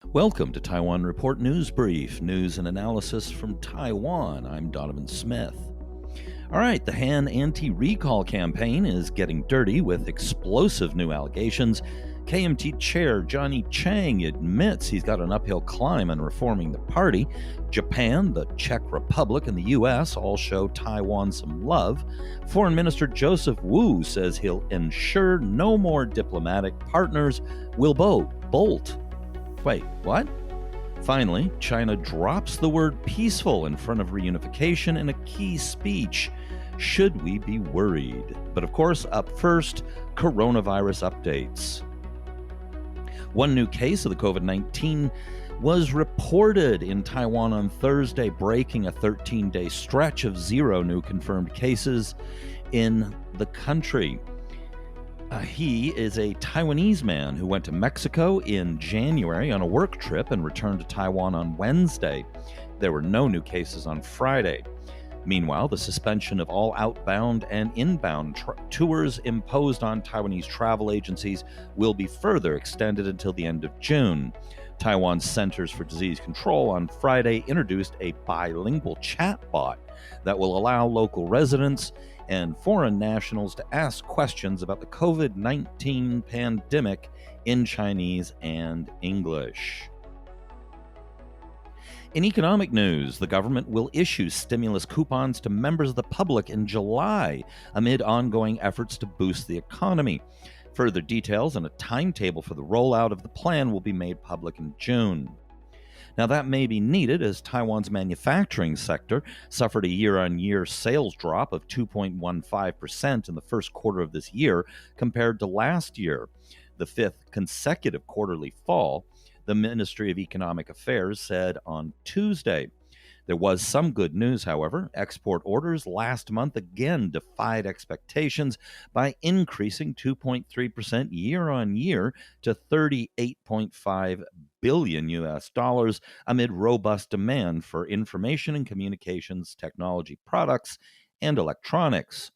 Welcome to Taiwan Report News Brief, news and analysis from Taiwan. I'm Donovan Smith. All right, the Han anti-recall campaign is getting dirty with explosive new allegations. KMT Chair Johnny Chiang admits he's got an uphill climb in reforming the party. Japan, the Czech Republic, and the U.S. all show Taiwan some love. Foreign Minister Joseph Wu says he'll ensure no more diplomatic partners will bolt. Wait, what? Finally, China drops the word peaceful in front of reunification in a key speech. Should we be worried? But of course, up first, coronavirus updates. One new case of the COVID-19 was reported in Taiwan on Thursday, breaking a 13-day stretch of zero new confirmed cases in the country. He is a Taiwanese man who went to Mexico in January on a work trip and returned to Taiwan on Wednesday. There were no new cases on Friday. Meanwhile, the suspension of all outbound and inbound tours imposed on Taiwanese travel agencies will be further extended until the end of June. Taiwan's Centers for Disease Control on Friday introduced a bilingual chatbot that will allow local residents and foreign nationals to ask questions about the COVID-19 pandemic in Chinese and English. In economic news, the government will issue stimulus coupons to members of the public in July amid ongoing efforts to boost the economy. Further details and a timetable for the rollout of the plan will be made public in June. Now, that may be needed as Taiwan's manufacturing sector suffered a year-on-year sales drop of 2.15% in the first quarter of this year compared to last year, the fifth consecutive quarterly fall, the Ministry of Economic Affairs said on Tuesday. There was some good news, however. Export orders last month again defied expectations by increasing 2.3% year-on-year to $38.5 billion US dollars amid robust demand for information and communications technology products and electronics.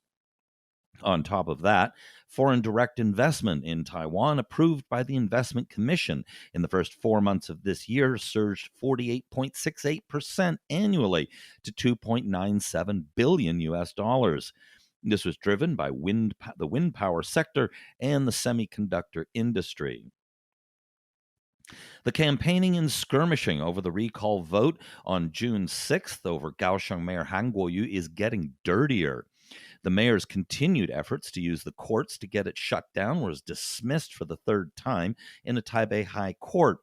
On top of that, foreign direct investment in Taiwan, approved by the Investment Commission in the first 4 months of this year, surged 48.68% annually to $2.97 billion US dollars. This was driven by the wind power sector and the semiconductor industry. The campaigning and skirmishing over the recall vote on June 6th over Kaohsiung Mayor Han Kuo-yu is getting dirtier. The mayor's continued efforts to use the courts to get it shut down was dismissed for the third time in a Taipei High Court.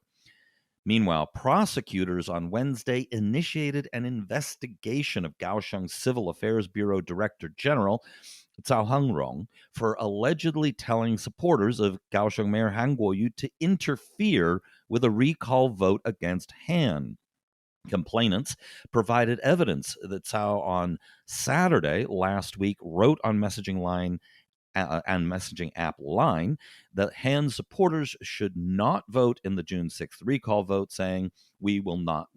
Meanwhile, prosecutors on Wednesday initiated an investigation of Kaohsiung Civil Affairs Bureau Director General Cao Hangrong for allegedly telling supporters of Kaohsiung Mayor Han Kuo-yu to interfere with a recall vote against Han. Complainants provided evidence that Cao on Saturday last week wrote on messaging app Line that Han supporters should not vote in the June 6th recall vote, saying, we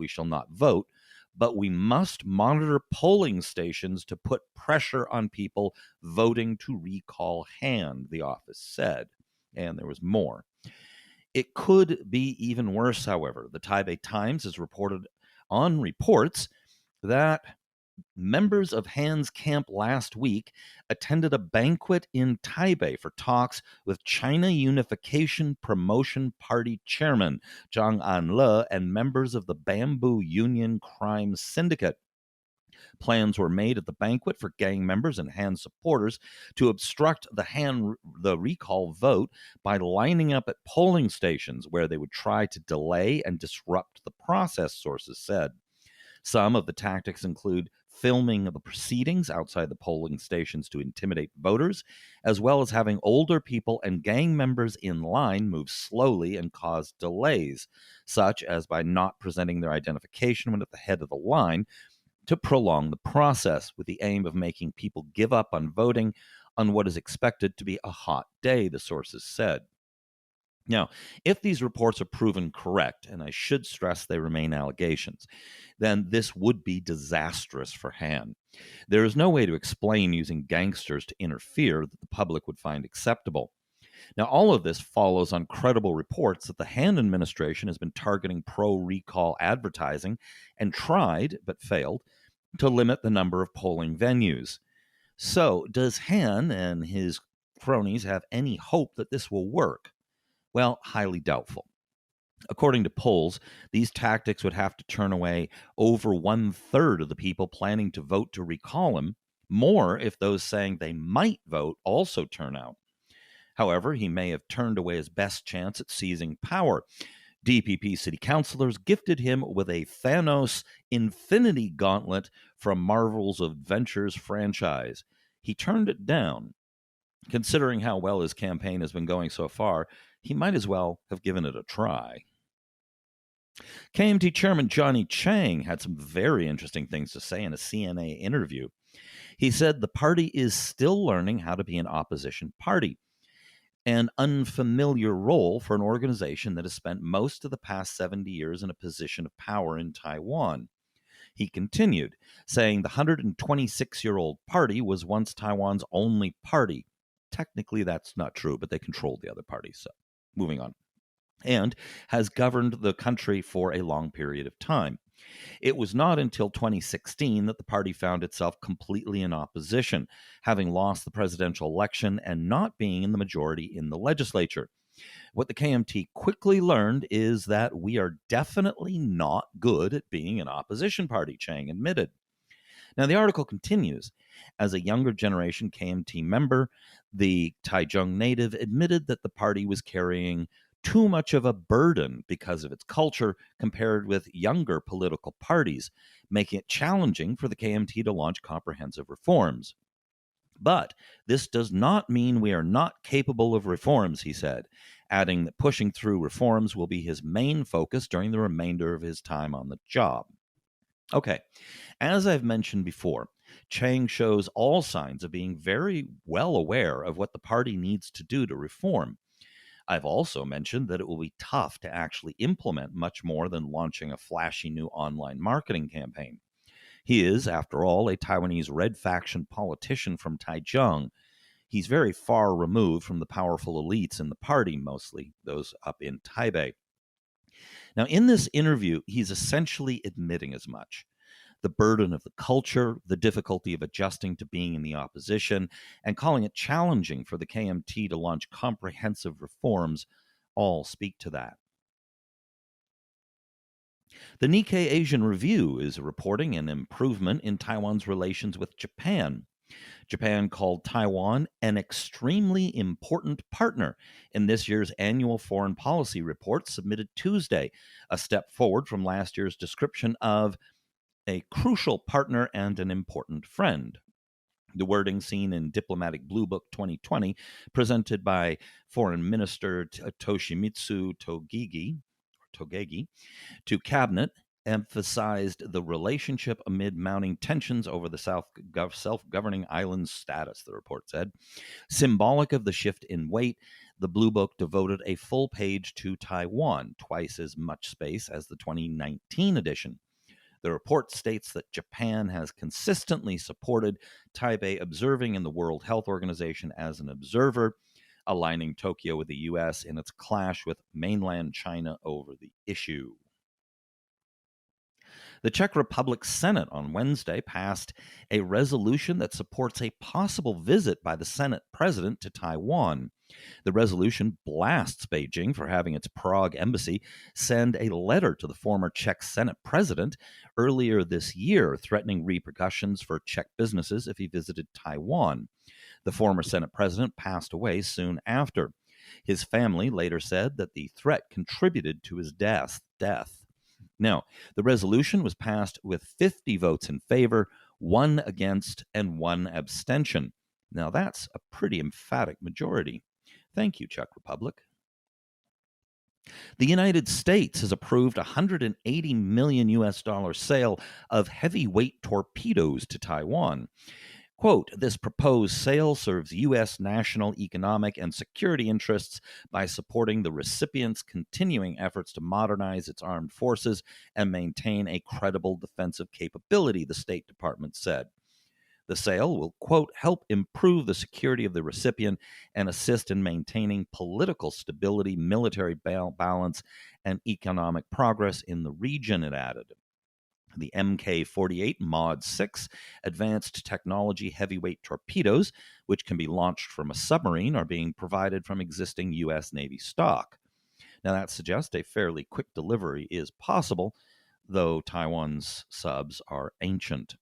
shall not vote, but we must monitor polling stations to put pressure on people voting to recall Han, the office said. And there was more. It could be even worse, however. The Taipei Times has reported on reports that members of Han's camp last week attended a banquet in Taipei for talks with China Unification Promotion Party Chairman Zhang Anle and members of the Bamboo Union Crime Syndicate. Plans were made at the banquet for gang members and Han supporters to obstruct the recall vote by lining up at polling stations where they would try to delay and disrupt the process, sources said. Some of the tactics include filming the proceedings outside the polling stations to intimidate voters, as well as having older people and gang members in line move slowly and cause delays, such as by not presenting their identification when at the head of the line, to prolong the process with the aim of making people give up on voting on what is expected to be a hot day, the sources said. Now, if these reports are proven correct, and I should stress they remain allegations, then this would be disastrous for Han. There is no way to explain using gangsters to interfere that the public would find acceptable. Now, all of this follows on credible reports that the Han administration has been targeting pro-recall advertising and tried, but failed, to limit the number of polling venues. So, does Han and his cronies have any hope that this will work? Well, highly doubtful. According to polls, these tactics would have to turn away over 1/3 of the people planning to vote to recall him, more if those saying they might vote also turn out. However, he may have turned away his best chance at seizing power. DPP city councilors gifted him with a Thanos Infinity Gauntlet from Marvel's Adventures franchise. He turned it down. Considering how well his campaign has been going so far, he might as well have given it a try. KMT Chairman Johnny Chiang had some very interesting things to say in a CNA interview. He said the party is still learning how to be an opposition party, an unfamiliar role for an organization that has spent most of the past 70 years in a position of power in Taiwan. He continued, saying the 126-year-old party was once Taiwan's only party. Technically, that's not true, but they controlled the other parties. So, moving on. And has governed the country for a long period of time. It was not until 2016 that the party found itself completely in opposition, having lost the presidential election and not being in the majority in the legislature. What the KMT quickly learned is that we are definitely not good at being an opposition party, Chiang admitted. Now, the article continues. As a younger generation KMT member, the Taichung native admitted that the party was carrying too much of a burden because of its culture compared with younger political parties, making it challenging for the KMT to launch comprehensive reforms. But this does not mean we are not capable of reforms, he said, adding that pushing through reforms will be his main focus during the remainder of his time on the job. Okay, as I've mentioned before, Chiang shows all signs of being very well aware of what the party needs to do to reform. I've also mentioned that it will be tough to actually implement much more than launching a flashy new online marketing campaign. He is, after all, a Taiwanese red faction politician from Taichung. He's very far removed from the powerful elites in the party, mostly those up in Taipei. Now, in this interview, he's essentially admitting as much. The burden of the culture, the difficulty of adjusting to being in the opposition, and calling it challenging for the KMT to launch comprehensive reforms all speak to that. The Nikkei Asian Review is reporting an improvement in Taiwan's relations with Japan. Japan called Taiwan an extremely important partner in this year's annual foreign policy report submitted Tuesday, a step forward from last year's description of a crucial partner and an important friend. The wording seen in Diplomatic Blue Book 2020, presented by Foreign Minister Toshimitsu Togegi to Cabinet, emphasized the relationship amid mounting tensions over the self-governing island's status, the report said. Symbolic of the shift in weight, the Blue Book devoted a full page to Taiwan, twice as much space as the 2019 edition. The report states that Japan has consistently supported Taipei observing in the World Health Organization as an observer, aligning Tokyo with the U.S. in its clash with mainland China over the issue. The Czech Republic Senate on Wednesday passed a resolution that supports a possible visit by the Senate president to Taiwan. The resolution blasts Beijing for having its Prague embassy send a letter to the former Czech Senate president earlier this year, threatening repercussions for Czech businesses if he visited Taiwan. The former Senate president passed away soon after. His family later said that the threat contributed to his death. Now, the resolution was passed with 50 votes in favor, 1 against, and 1 abstention. Now, that's a pretty emphatic majority. Thank you, Czech Republic. The United States has approved $180 million sale of heavyweight torpedoes to Taiwan. Quote, this proposed sale serves U.S. national economic and security interests by supporting the recipient's continuing efforts to modernize its armed forces and maintain a credible defensive capability, the State Department said. The sale will, quote, help improve the security of the recipient and assist in maintaining political stability, military balance, and economic progress in the region, it added. The Mk-48 Mod 6 advanced technology heavyweight torpedoes, which can be launched from a submarine, are being provided from existing U.S. Navy stock. Now, that suggests a fairly quick delivery is possible, though Taiwan's subs are ancient.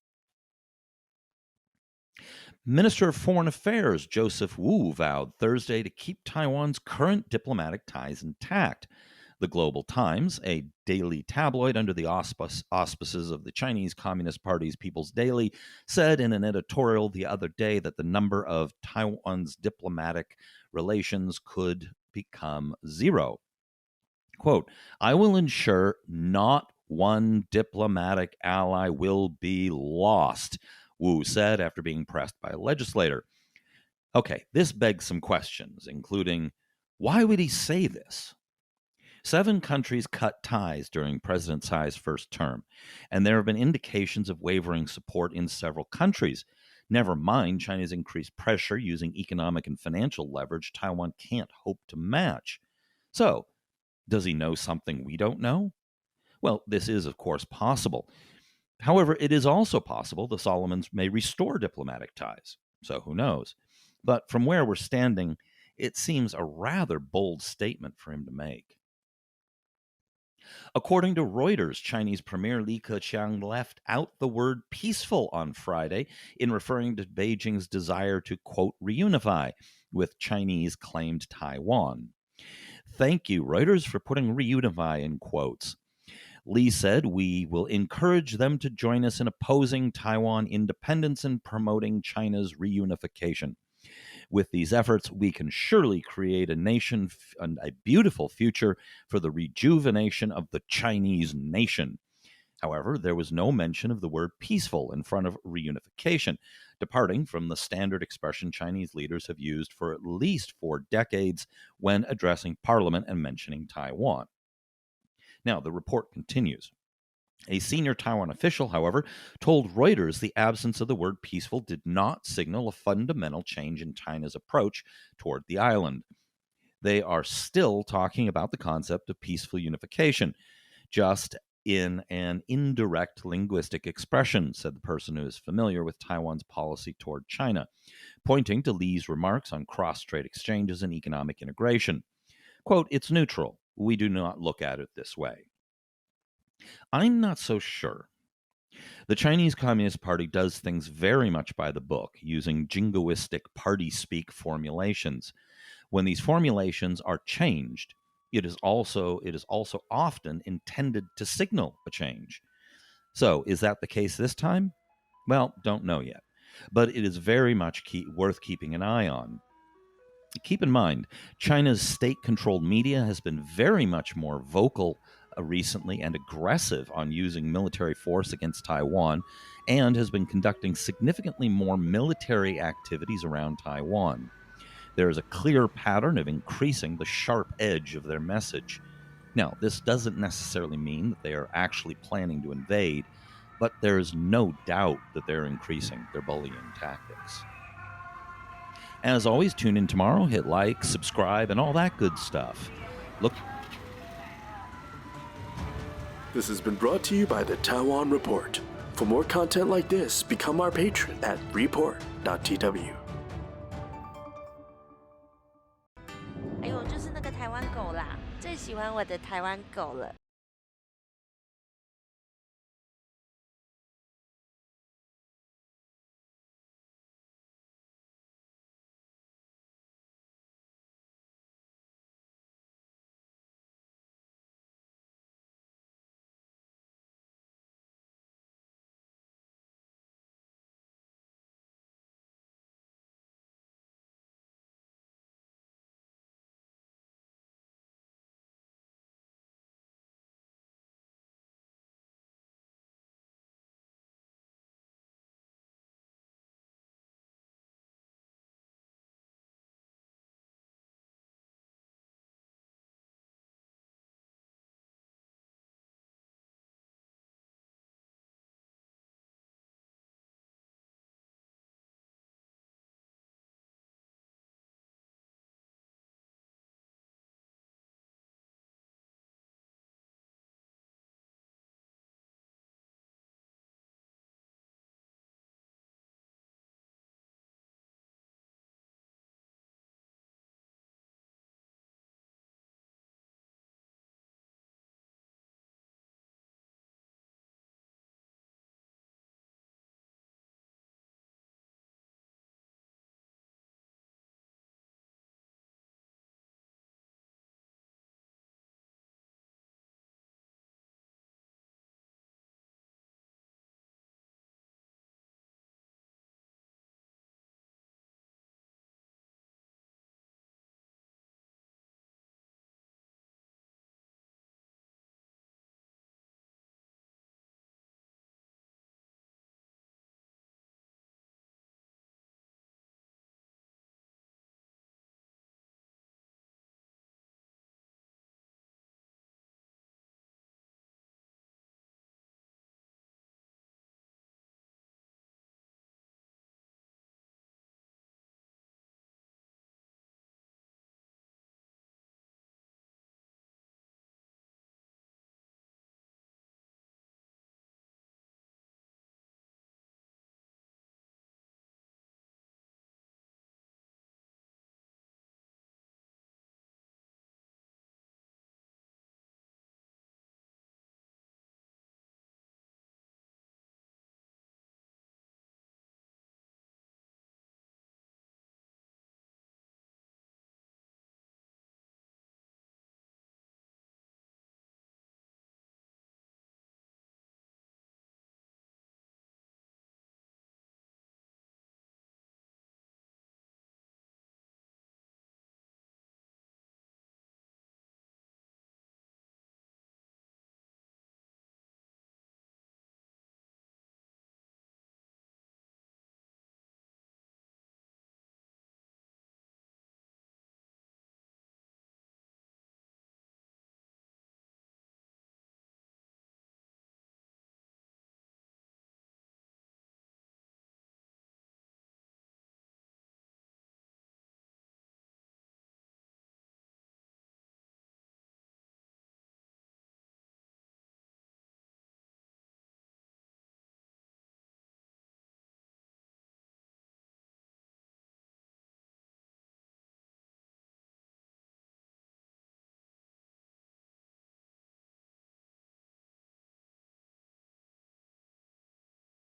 Minister of Foreign Affairs Joseph Wu vowed Thursday to keep Taiwan's current diplomatic ties intact. The Global Times, a daily tabloid under the auspices of the Chinese Communist Party's People's Daily, said in an editorial the other day that the number of Taiwan's diplomatic relations could become zero. Quote, I will ensure not one diplomatic ally will be lost, Wu said after being pressed by a legislator. Okay, this begs some questions, including, why would he say this? 7 countries cut ties during President Tsai's first term, and there have been indications of wavering support in several countries. Never mind China's increased pressure using economic and financial leverage Taiwan can't hope to match. So, does he know something we don't know? Well, this is, of course, possible. However, it is also possible the Solomons may restore diplomatic ties. So who knows? But from where we're standing, it seems a rather bold statement for him to make. According to Reuters, Chinese Premier Li Keqiang left out the word peaceful on Friday in referring to Beijing's desire to, quote, reunify with Chinese-claimed Taiwan. Thank you, Reuters, for putting reunify in quotes. Li said, we will encourage them to join us in opposing Taiwan independence and promoting China's reunification. With these efforts, we can surely create a nation and a beautiful future for the rejuvenation of the Chinese nation. However, there was no mention of the word peaceful in front of reunification, departing from the standard expression Chinese leaders have used for at least 4 decades when addressing Parliament and mentioning Taiwan. Now, the report continues. A senior Taiwan official, however, told Reuters the absence of the word peaceful did not signal a fundamental change in China's approach toward the island. They are still talking about the concept of peaceful unification, just in an indirect linguistic expression, said the person who is familiar with Taiwan's policy toward China, pointing to Li's remarks on cross-strait exchanges and economic integration. Quote, it's neutral. We do not look at it this way. I'm not so sure. The Chinese Communist Party does things very much by the book, using jingoistic party-speak formulations. When these formulations are changed, it is also often intended to signal a change. So, is that the case this time? Well, don't know yet. But it is very much worth keeping an eye on. Keep in mind, China's state-controlled media has been very much more vocal recently and aggressive on using military force against Taiwan, and has been conducting significantly more military activities around Taiwan. There is a clear pattern of increasing the sharp edge of their message. Now, this doesn't necessarily mean that they are actually planning to invade, but there is no doubt that they're increasing their bullying tactics. As always, tune in tomorrow, hit like, subscribe, and all that good stuff. Look. This has been brought to you by the Taiwan Report. For more content like this, become our patron at report.tw. 哎呦，就是那个台湾狗啦，最喜欢我的台湾狗了。